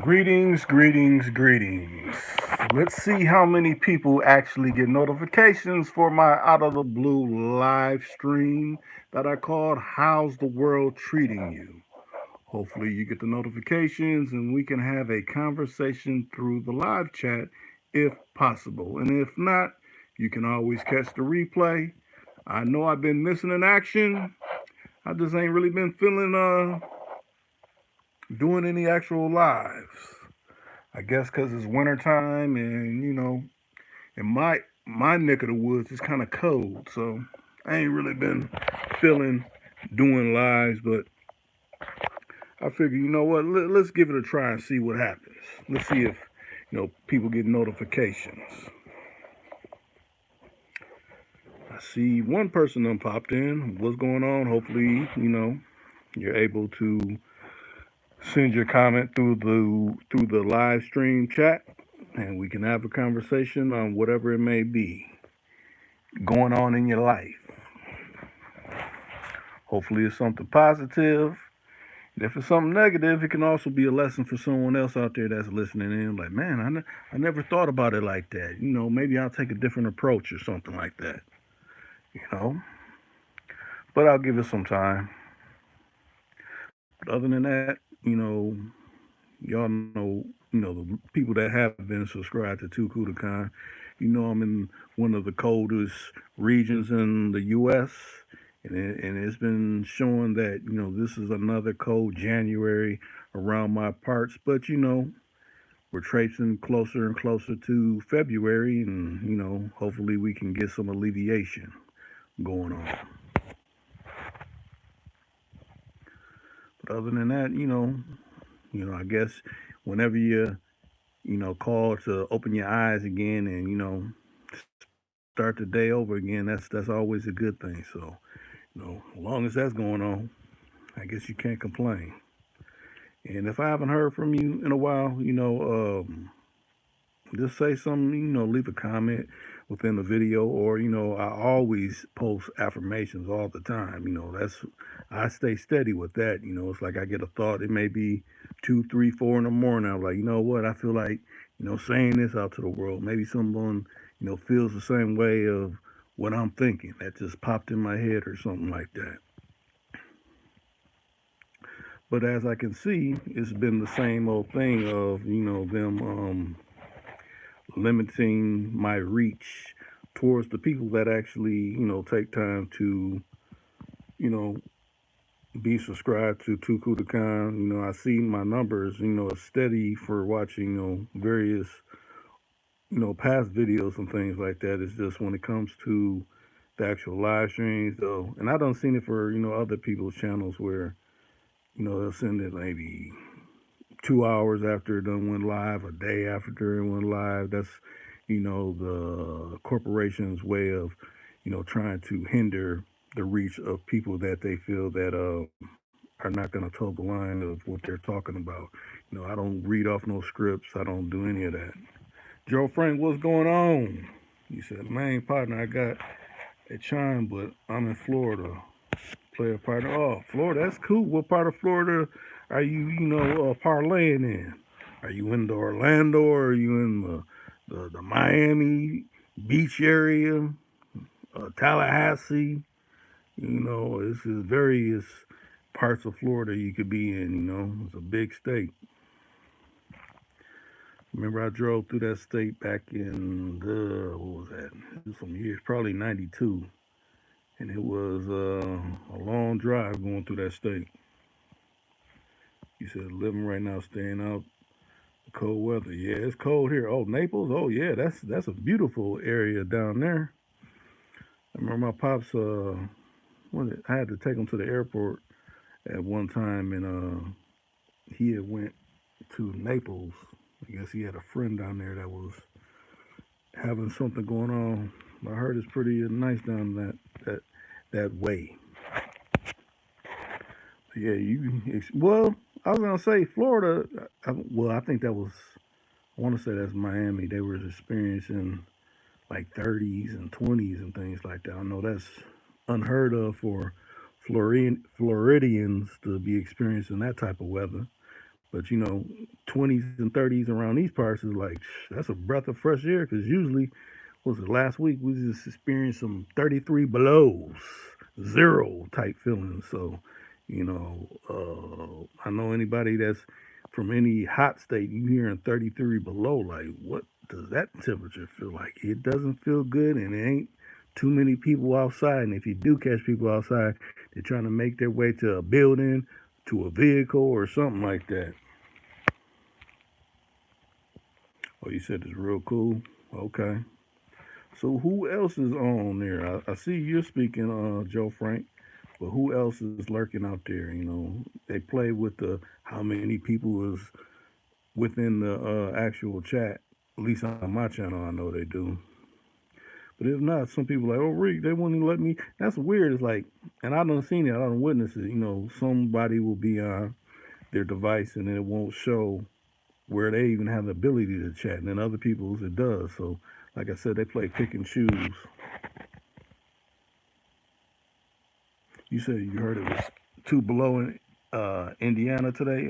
Greetings, greetings, greetings. Let's see how many people actually get notifications for my out of the blue live stream that I called How's the World Treating You? Hopefully, you get the notifications and we can have a conversation through the live chat if possible. And if not, you can always catch the replay. I know I've been missing in action. I just ain't really been feeling doing any actual lives. I guess because it's wintertime and in my neck of the woods it's kind of cold, so I ain't really been feeling doing lives. But I figure, let's give it a try and see what happens. Let's see if people get notifications. I see one person done popped in. What's going on? Hopefully, you're able to send your comment through the live stream chat, and we can have a conversation on whatever it may be going on in your life. Hopefully, it's something positive. If it's something negative, it can also be a lesson for someone else out there that's listening in. Like, man, I never thought about it like that. Maybe I'll take a different approach or something like that. You know, but I'll give it some time. But other than that, y'all know, the people that have been subscribed to Two Kudakan, I'm in one of the coldest regions in the U.S. And it's been showing that this is another cold January around my parts, but we're traipsing closer and closer to February, and hopefully we can get some alleviation going on. But other than that, I guess whenever you call to open your eyes again and start the day over again, that's always a good thing. So as long as that's going on, I guess you can't complain. And if I haven't heard from you in a while, just say something, leave a comment within the video, or I always post affirmations all the time. I stay steady with that. It's like I get a thought. It may be 2, 3, 4 in the morning. I'm like, you know what? I feel like saying this out to the world. Maybe someone feels the same way of what I'm thinking. That just popped in my head or something like that. But as I can see, it's been the same old thing of them limiting my reach towards the people that actually take time to you know be subscribed to Tuku the Khan. I see my numbers are steady for watching various past videos and things like that. It's just when it comes to the actual live streams though, and I don't seen it for other people's channels where they'll send it maybe 2 hours after it done went live, a day after it went live. That's the corporation's way of trying to hinder the reach of people that they feel that are not going to toe the line of what they're talking about. I don't read off no scripts. I don't do any of that. Joe Frank, what's going on? He said, "Man, partner, I got a chime, but I'm in Florida. Player partner. Oh, Florida, that's cool. What part of Florida are you, parlaying in? Are you in the Orlando or are you in the Miami beach area, Tallahassee? This is various parts of Florida you could be in, It's a big state. Remember, I drove through that state back in what was that? It was some years, probably 92. And it was a long drive going through that state. You said living right now, staying out the cold weather. Yeah, it's cold here. Oh, Naples. Oh, yeah, that's a beautiful area down there. I remember my pops. I had to take him to the airport at one time, and he had went to Naples. I guess he had a friend down there that was having something going on. I heard it's pretty nice down that that way. Yeah, well, I was gonna say Florida. Well, I think that was. I want to say that's Miami. They were experiencing like 30s and 20s and things like that. I know that's unheard of for Floridians to be experiencing that type of weather. But 20s and 30s around these parts is like that's a breath of fresh air. Because usually, what was it last week? We just experienced some 33 belows, zero type feelings. So, I know anybody that's from any hot state, you hearing 33 below, like what does that temperature feel like? It doesn't feel good, and it ain't too many people outside. And if you do catch people outside, they're trying to make their way to a building, to a vehicle, or something like that. Oh, you said it's real cool. Okay. So who else is on there? I see you're speaking, Joe Frank, but who else is lurking out there? They play with the how many people is within the actual chat. At least on my channel, I know they do. But if not, some people like, oh, Rick, they won't even let me. That's weird. It's like, and I don't seen it. I don't witness it. Somebody will be on their device and it won't show where they even have the ability to chat, and then other people's it does. So, like I said, they play pick and choose. You said you heard it was two below in Indiana today.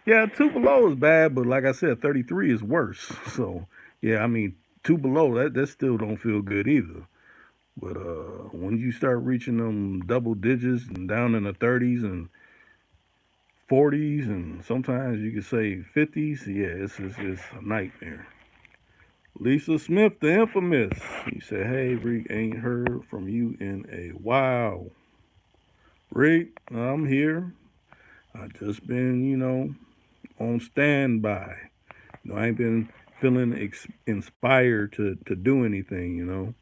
Yeah, two below is bad, but like I said, 33 is worse. So, yeah, I mean, two below that still don't feel good either. But when you start reaching them double digits and down in the 30s and 40s and sometimes you could say 50s, yeah, it's a nightmare. Lisa Smith, the infamous. He said, "Hey, Rick, ain't heard from you in a while. Rick, I'm here. I just been, on standby. I ain't been feeling inspired to do anything.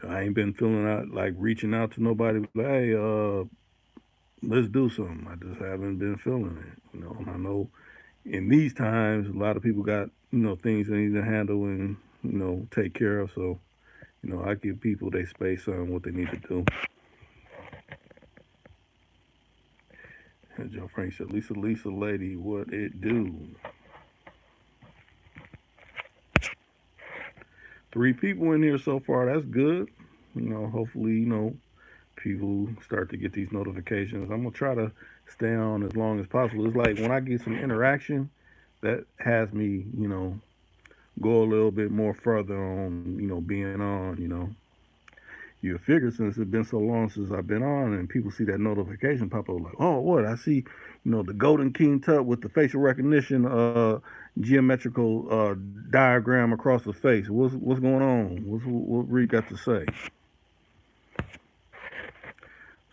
I ain't been feeling out like reaching out to nobody. Like, hey, let's do something. I just haven't been feeling it. And I know in these times, a lot of people got things they need to handle and take care of. So I give people their space on what they need to do. And Joe Frank said, Lisa, lady, what it do? Three people in here so far. That's good. Hopefully, people start to get these notifications. I'm gonna try to stay on as long as possible. It's like when I get some interaction, that has me, go a little bit more further on, being on. You figure since it's been so long since I've been on, and people see that notification pop up, like, oh, what? I see, the Golden King Tut with the facial recognition, geometrical diagram across the face. What's going on? What Reed got to say?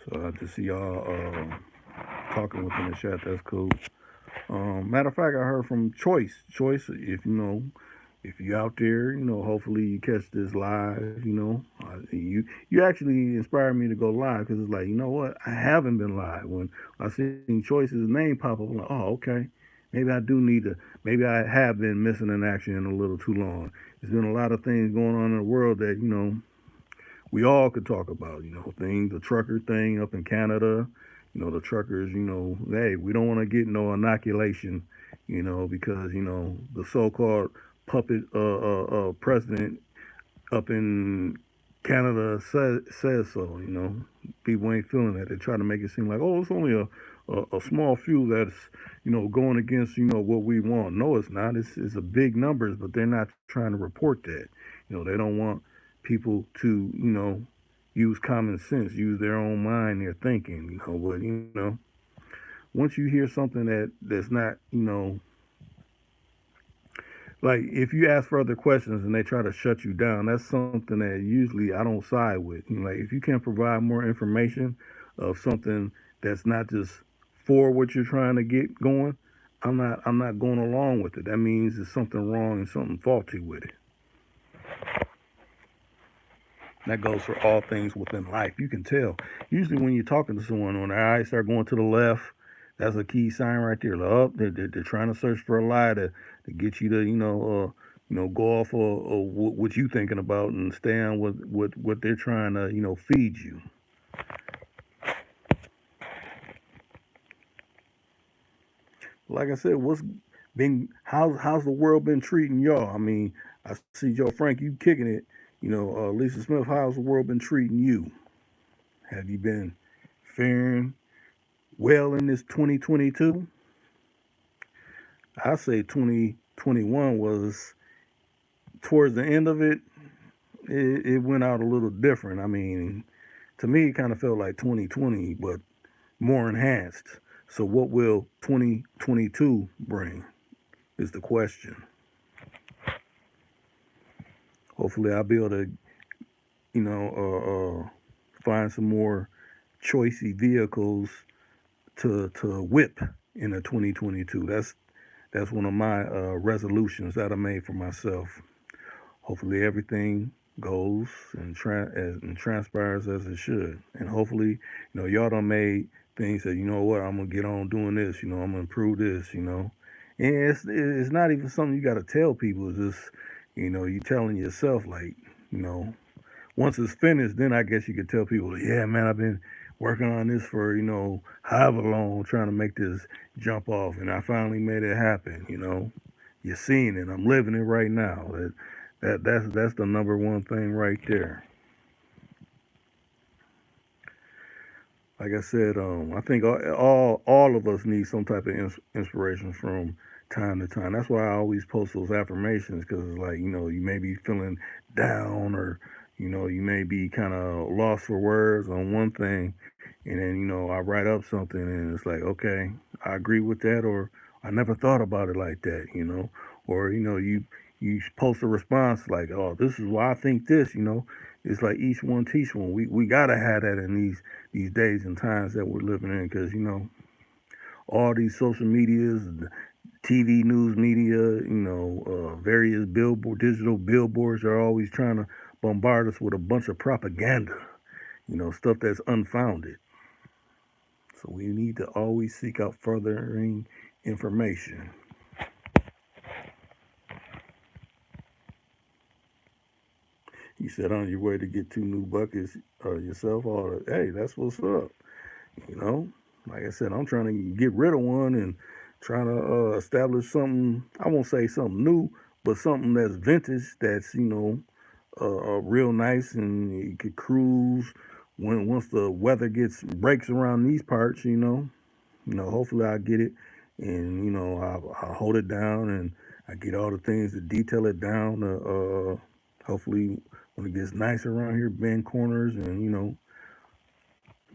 So I just see y'all talking within the chat. That's cool. Matter of fact, I heard from Choice. Choice, if you out there, hopefully you catch this live. You actually inspired me to go live because it's like, you know what? I haven't been live. When I seen Choice's name pop up, I'm like, oh, okay. Maybe I do need to. Maybe I have been missing in action a little too long. There's been a lot of things going on in the world that we all could talk about. The trucker thing up in Canada. The truckers. Hey, we don't want to get no inoculation. Because the so-called puppet president up in Canada says so. People ain't feeling that. They try to make it seem like, oh, it's only a small few that's going against what we want. No, it's not. It's a big numbers, but they're not trying to report that. They don't want people to use common sense, use their own mind, their thinking. But once you hear something that's not like if you ask further questions and they try to shut you down, that's something that usually I don't side with. Like if you can provide more information of something that's not just for what you're trying to get going, I'm not going along with it. That means there's something wrong and something faulty with it. That goes for all things within life. You can tell. Usually when you're talking to someone, when their eyes start going to the left, that's a key sign right there. Like, oh, they're trying to search for a lie to get you to, go off of what you thinking about and stay on what they're trying to, feed you. Like I said, how's the world been treating y'all? I mean, I see Joe Frank, you kicking it. Lisa Smith, how's the world been treating you? Have you been faring well in this 2022? I say 2021 was towards the end of it. It went out a little different. I mean, to me, it kind of felt like 2020, but more enhanced. So, what will 2022 bring? Is the question. Hopefully, I'll be able to, you know, find some more choicey vehicles to whip in the 2022. That's one of my resolutions that I made for myself. Hopefully, everything goes and transpires as it should, and hopefully, y'all done made things that I'm gonna get on doing this. I'm gonna improve this. And it's not even something you got to tell people. It's just you telling yourself like you know once it's finished, then I guess you could tell people, yeah, man, I've been working on this for however long, trying to make this jump off, and I finally made it happen. You're seeing it. I'm living it right now. That's the number one thing right there. Like I said, I think all of us need some type of inspiration from time to time. That's why I always post those affirmations because it's like you may be feeling down or you may be kind of lost for words on one thing, and then I write up something and it's like okay, I agree with that, or I never thought about it like that, or you post a response like, oh, this is why I think this. It's like each one teach one. We gotta have that in these days and times that we're living in because all these social medias, TV news media, various digital billboards are always trying to bombard us with a bunch of propaganda, stuff that's unfounded. So we need to always seek out furthering information. You said on your way to get two new buckets yourself. Or hey, that's what's up. You know, like I said, I'm trying to get rid of one and trying to establish something. I won't say something new, but something that's vintage. That's real nice, and you could cruise when once the weather gets breaks around these parts. Hopefully I get it, and I'll hold it down, and I get all the things to detail it down. Hopefully when it gets nice around here, bend corners, and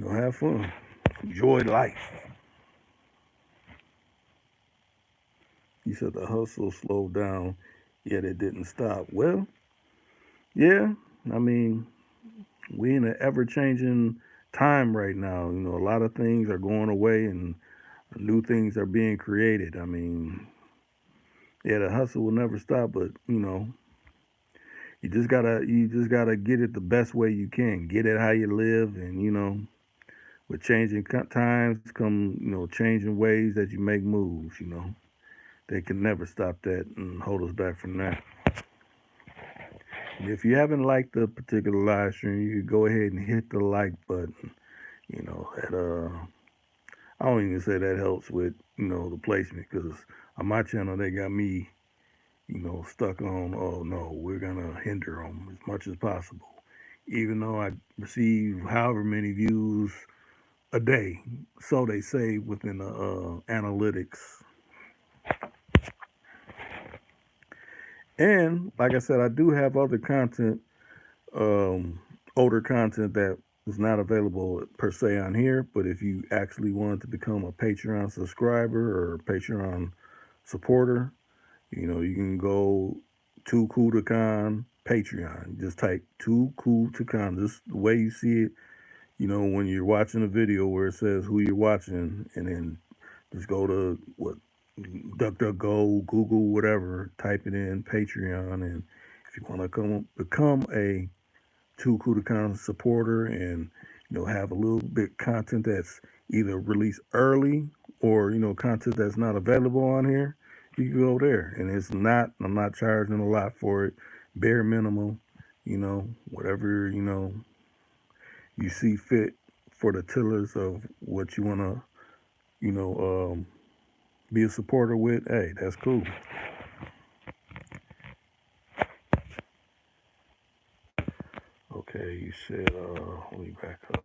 have fun, enjoy life. You said the hustle slowed down, yet it didn't stop. Well, yeah, I mean, we in an ever changing time right now. A lot of things are going away and new things are being created. I mean, yeah, the hustle will never stop, but you just gotta get it the best way you can. Get it how you live, and with changing times come changing ways that you make moves. They can never stop that and hold us back from that. And if you haven't liked the particular live stream, you can go ahead and hit the like button. That I don't even say that helps with the placement because on my channel they got me stuck on, oh no, we're gonna hinder them as much as possible. Even though I receive however many views a day, so they say within the analytics. And like I said, I do have other content, um, older content that is not available per se on here. But if you actually wanted to become a Patreon subscriber or Patreon supporter, you can go to Cool to Con Patreon. Just type Too Cool to Con. Just the way you see it, when you're watching a video where it says who you're watching, and then just go to DuckDuckGo, Google, whatever, type it in Patreon, and if you want to become a Too Cool to Con supporter and have a little bit content that's either released early or content that's not available on here, you can go there. And I'm not charging a lot for it, bare minimum. Whatever you see fit for the tillers of what you want to you know be a supporter with. Hey, that's cool. Okay, you said let me back up.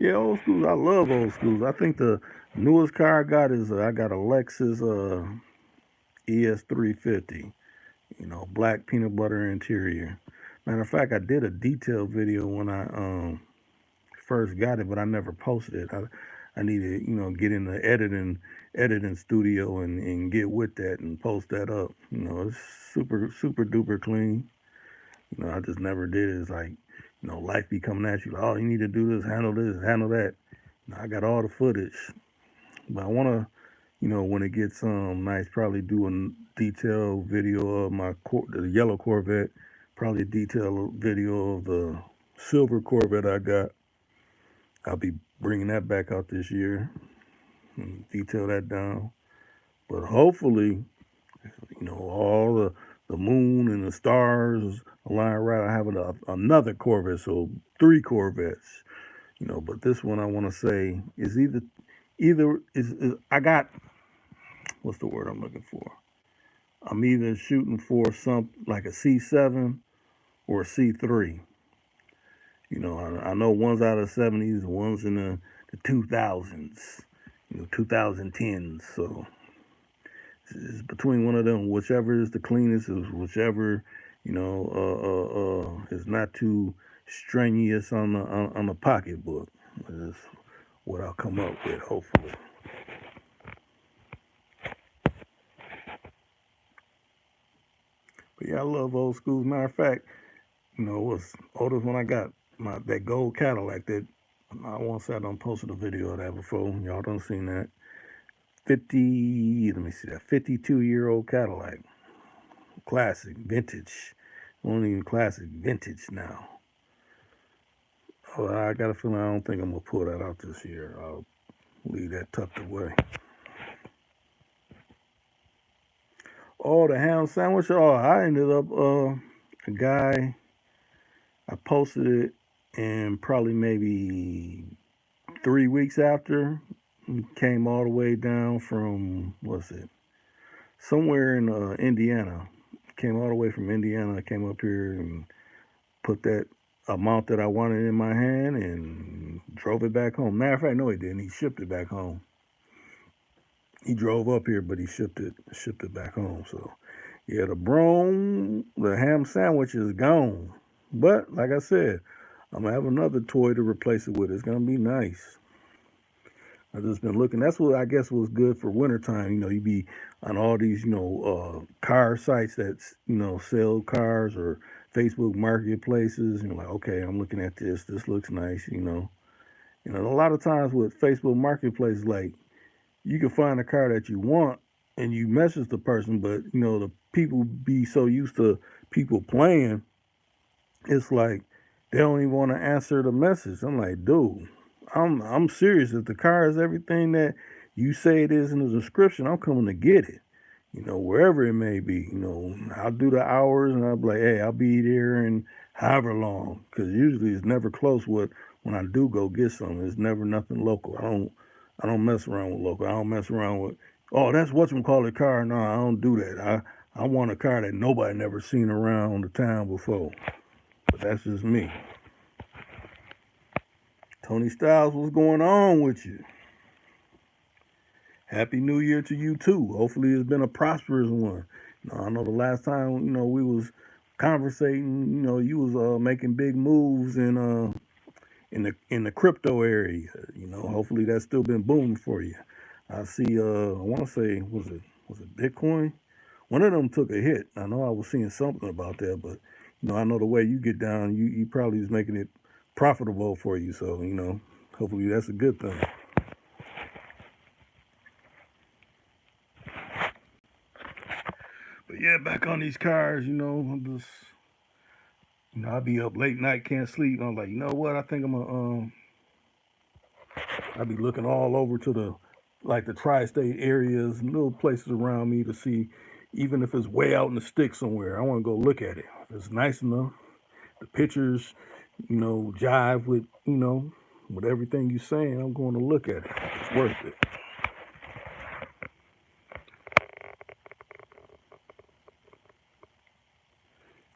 Yeah, old schools. I love old schools. I think the newest car I got is I got a Lexus ES350. You know, black peanut butter interior. Matter of fact, I did a detailed video when I first got it, but I never posted it. I need to, get in the editing studio and get with that and post that up. You know, it's super duper clean. You know, I just never did it. It's like, life be coming at you like, oh, you need to do this, handle that. I got all the footage, but I want to, when it gets nice, probably do a detailed video of the yellow Corvette, probably a detailed video of the silver Corvette I got. I'll be bringing that back out this year and detail that down. But hopefully, all the moon and the stars align right. I have another Corvette, so 3 Corvettes. But this one I want to say is either I got, what's the word I'm looking for? I'm either shooting for some like a C7 or a C3. I know one's out of the 70s, one's in the 2000s, 2010s. So it's between one of them. Whichever is the cleanest, is whichever is not too strenuous on the pocketbook. Is what I'll come up with, hopefully. But yeah, I love old schools. Matter of fact, it was oldest when I got that gold Cadillac that I won't say I done posted a video of that before. Y'all done seen that. 50, let me see that, 52-year-old Cadillac. Classic, vintage. Not even classic, vintage now. Oh, I got a feeling I don't think I'm going to pull that out this year. I'll leave that tucked away. Oh, the ham sandwich. Oh, I ended up, a guy, I posted it, and probably maybe 3 weeks after, he came all the way down from, what's it, somewhere in Indiana. Came all the way from Indiana, came up here and put that amount that I wanted in my hand and drove it back home. Matter of fact, no, he didn't. He shipped it back home. He drove up here, but he shipped it back home. So, yeah, the ham sandwich is gone. But like I said, I'm gonna have another toy to replace it with. It's gonna be nice. I've just been looking. That's what I guess was good for wintertime. You be on all these, car sites that, sell cars or Facebook marketplaces. And you're like, okay, I'm looking at this. This looks nice. And a lot of times with Facebook marketplaces, like you can find a car that you want and you message the person, but the people be so used to people playing, it's like they don't even want to answer the message. I'm like, dude, I'm serious. If the car is everything that you say it is in the description, I'm coming to get it. Wherever it may be. I'll do the hours and I'll be like, hey, I'll be there in however long. Because usually it's never close. When I do go get something, it's never nothing local. I don't mess around with local. I don't mess around with, oh, that's whatchamacallit car. No, I don't do that. I want a car that nobody never seen around the town before. But that's just me. Tony Styles, what's going on with you? Happy New Year to you too. Hopefully it's been a prosperous one. I know the last time, we was conversating, you was making big moves in the crypto area. Hopefully that's still been booming for you. I see I wanna say was it Bitcoin? One of them took a hit. I know I was seeing something about that, but I know the way you get down, you probably is making it profitable for you. So, hopefully that's a good thing. But yeah, back on these cars, I'm just, I'll be up late night, can't sleep. And I'm like, you know what? I think I'm gonna, I'll be looking all over to the tri-state areas, little places around me to see, even if it's way out in the sticks somewhere. I want to go look at it. If it's nice enough, the pictures, jive with, with everything you're saying, I'm going to look at it. It's worth it.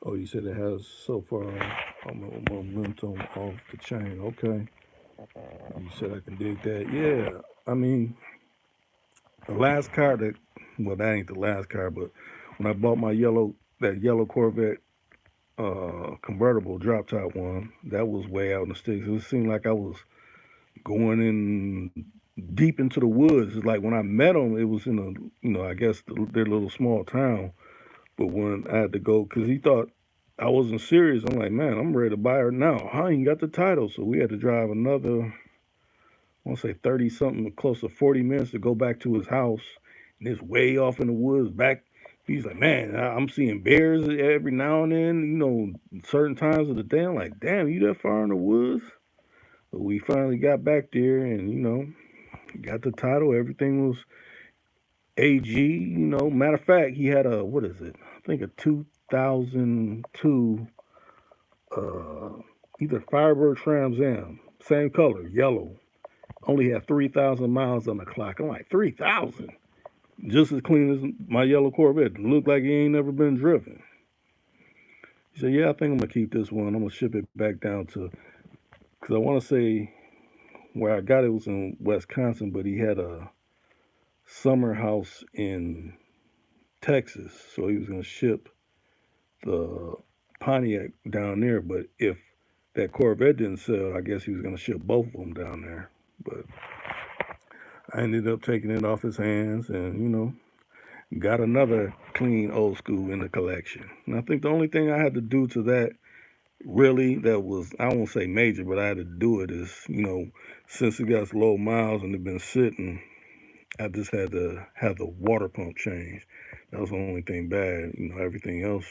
Oh, you said it has so far momentum off the chain. Okay. You said I can dig that. Yeah, I mean, the last car that, well, that ain't the last car, but when I bought my that yellow Corvette convertible drop top one, that was way out in the sticks. It seemed like I was going in deep into the woods. It's like when I met him, it was in a, I guess their little small town. But when I had to go, because he thought I wasn't serious, I'm like, man, I'm ready to buy her now. I ain't got the title. So we had to drive another, I want to say 30 something, close to 40 minutes to go back to his house. And it's way off in the woods back. He's like, man, I'm seeing bears every now and then, certain times of the day. I'm like, damn, you that far in the woods? But we finally got back there and, got the title. Everything was AG. Matter of fact, he had a, what is it? I think a 2002 uh, either Firebird Trans Am, same color, yellow. Only had 3,000 miles on the clock. I'm like, 3,000? Just as clean as my yellow Corvette. Looked like he ain't never been driven. He said, yeah, I think I'm going to keep this one. I'm going to ship it back down to, because I want to say where I got it was in Wisconsin, but he had a summer house in Texas. So he was going to ship the Pontiac down there. But if that Corvette didn't sell, I guess he was going to ship both of them down there. But I ended up taking it off his hands and, got another clean old school in the collection. And I think the only thing I had to do to that really that was, I won't say major, but I had to do it is, since it got low miles and it been sitting, I just had to have the water pump changed. That was the only thing bad. Everything else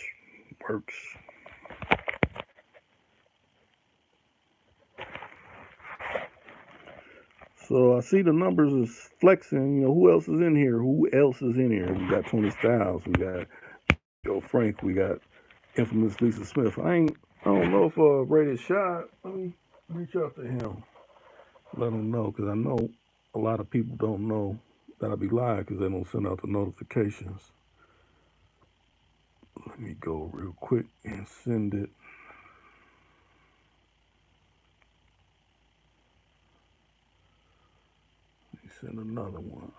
works. So I see the numbers is flexing. Who else is in here? Who else is in here? We got Tony Styles. We got Joe Frank. We got infamous Lisa Smith. I don't know if Rated Shot. Let me reach out to him. Let him know because I know a lot of people don't know that I be live because they don't send out the notifications. Let me go real quick and send it. Let me send another one.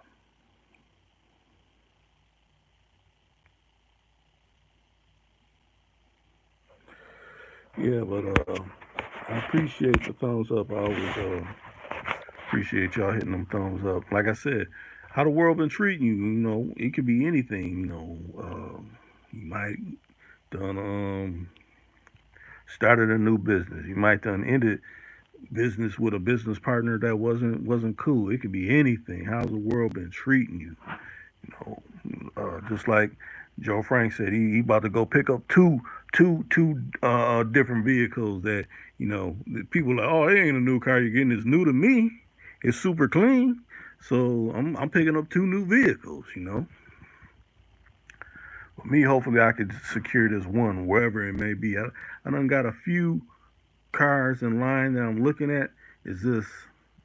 Yeah, but I appreciate the thumbs up. I always appreciate y'all hitting them thumbs up. Like I said, how the world been treating you? It could be anything. You might done started a new business. You might done ended business with a business partner that wasn't cool. It could be anything. How's the world been treating you? Just like Joe Frank said, he about to go pick up two different vehicles that people are like, oh, it ain't a new car you're getting. It's new to me. It's super clean. So I'm picking up two new vehicles. For me, hopefully I could secure this one wherever it may be. I done got a few cars in line that I'm looking at. Is this,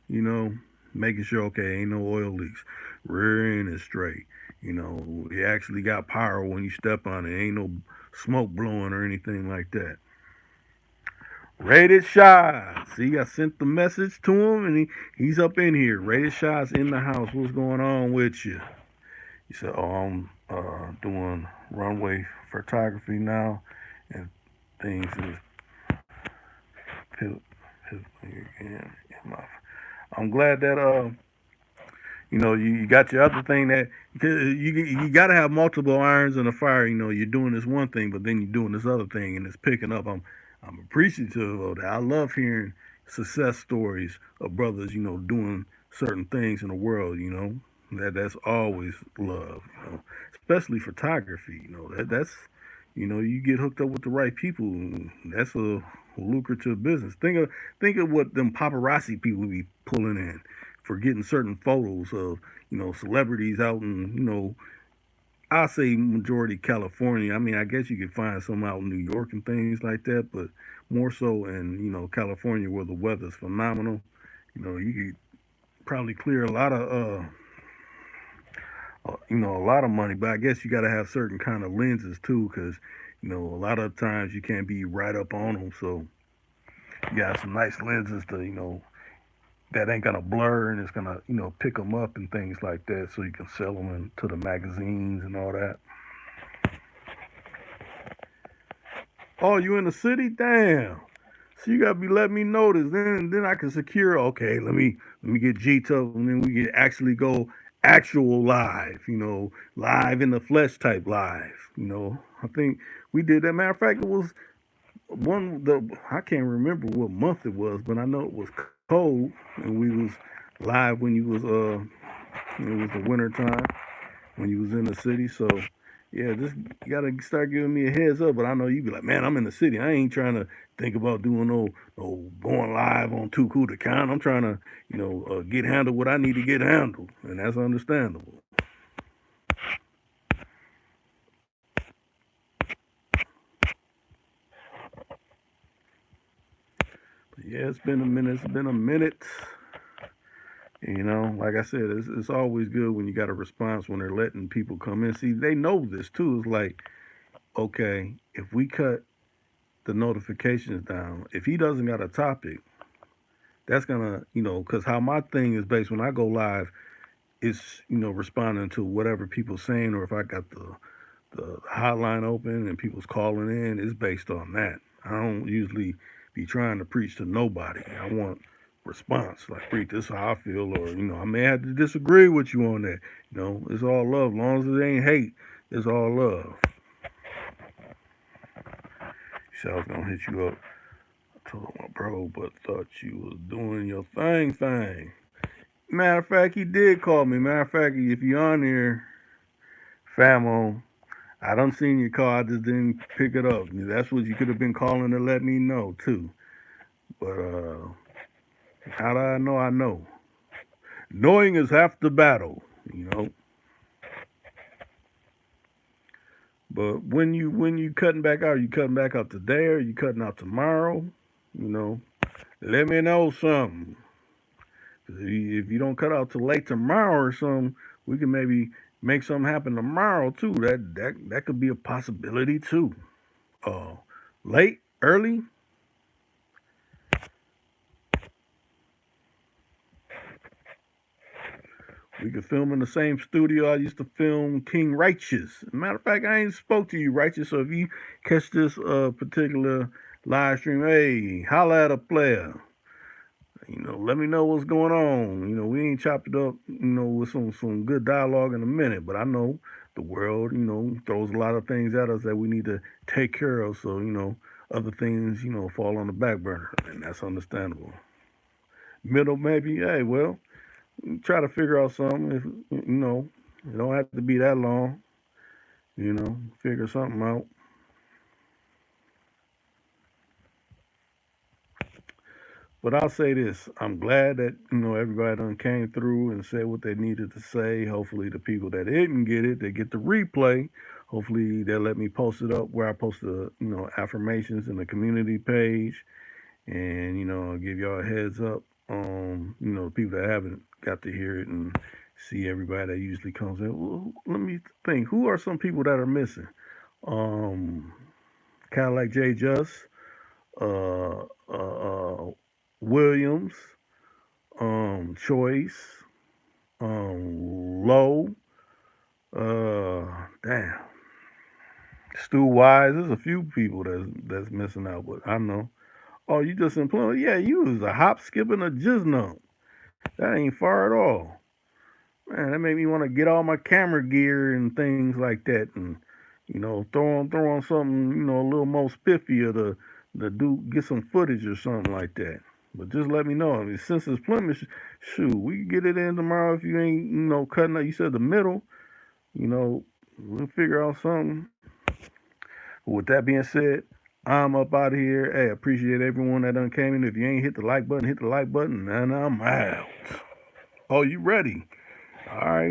you know, making sure okay, ain't no oil leaks, rear end is straight. It actually got power when you step on it. Ain't no smoke blowing or anything like that. Rated Shots. See, I sent the message to him and he's up in here. Rated Shots in the house. What's going on with you? He said, oh, I'm doing runway photography now and things is again. I'm glad that you got your other thing that because you got to have multiple irons in the fire. You're doing this one thing, but then you're doing this other thing, and it's picking up. I'm appreciative of that. I love hearing success stories of brothers, doing certain things in the world. That's always love. Especially photography. That's you get hooked up with the right people. That's a lucrative business. Think of what them paparazzi people be pulling in for getting certain photos of celebrities out in I say majority California. I mean, I guess you could find some out in New York and things like that, but more so in California where the weather's phenomenal. You could probably clear a lot of a lot of money, but I guess you got to have certain kind of lenses too, because a lot of times you can't be right up on them. So you got some nice lenses to that ain't gonna blur and it's gonna pick them up and things like that, so you can sell them into the magazines and all that. Oh, you in the city? Damn. So you gotta be letting me know this. Then I can secure. Okay, let me get G Tup, and then we can actually go actual live. Live in the flesh type live. I think we did that. Matter of fact, it was I can't remember what month it was, but I know it was cold, and we was live when you was it was the winter time when you was in the city. So yeah, just you gotta start giving me a heads up. But I know you be like, man, I'm in the city. I ain't trying to think about doing no going live on Too Cool to Count. I'm trying to get handled what I need to get handled, and that's understandable. But yeah, it's been a minute. It's been a minute. Like I said, it's always good when you got a response when they're letting people come in. See, they know this too. It's like, okay, if we cut the notifications down, if he doesn't got a topic, that's gonna, because how my thing is based when I go live, it's responding to whatever people saying, or if I got the hotline open and people's calling in, it's based on that. I don't usually be trying to preach to nobody. I want response, like, Preach, this is how I feel, or I may have to disagree with you on that. It's all love. As long as it ain't hate, it's all love. So I was gonna hit you up. I told my bro, but thought you was doing your thing. Matter of fact, he did call me. Matter of fact, if you on here, Famo, I done seen your call. I just didn't pick it up. That's what you could have been calling to let me know too. But how do I know? I know. Knowing is half the battle. You know. But when you cutting back out, you cutting back out today or you cutting out tomorrow? You know. Let me know something. If you don't cut out till late tomorrow or something, we can maybe make something happen tomorrow too. That could be a possibility too. Uh, late, early. We could film in the same studio I used to film King Righteous. Matter of fact, I ain't spoke to you, Righteous. So if you catch this particular live stream, hey, holla at a player. Let me know what's going on. We ain't chopped it up, with some good dialogue in a minute, but I know the world, throws a lot of things at us that we need to take care of. So, other things, fall on the back burner, and that's understandable. Middle, maybe, hey, well, try to figure out something. If it don't have to be that long. Figure something out. But I'll say this: I'm glad that everybody done came through and said what they needed to say. Hopefully, the people that didn't get it, they get the replay. Hopefully, they'll let me post it up where I post the affirmations in the community page, and I'll give y'all a heads up. The people that haven't got to hear it and see everybody that usually comes in. Well, let me think. Who are some people that are missing? Um, kind of like Jay Just, uh, Williams, Choice, Low, damn, Stu Wise. There's a few people that's missing out, but I know. Oh, you just employed? Yeah, you was a hop, skip, and a jizz. That ain't far at all. Man, that made me want to get all my camera gear and things like that, and throw on something a little more spiffier to do get some footage or something like that. But just let me know. I mean, since it's Plymouth, shoot, we can get it in tomorrow if you ain't cutting out. You said the middle, you know, we'll figure out something. With that being said, I'm up out of here. Hey, appreciate everyone that done came in. If you ain't hit the like button, and I'm out. Oh, you ready? All right.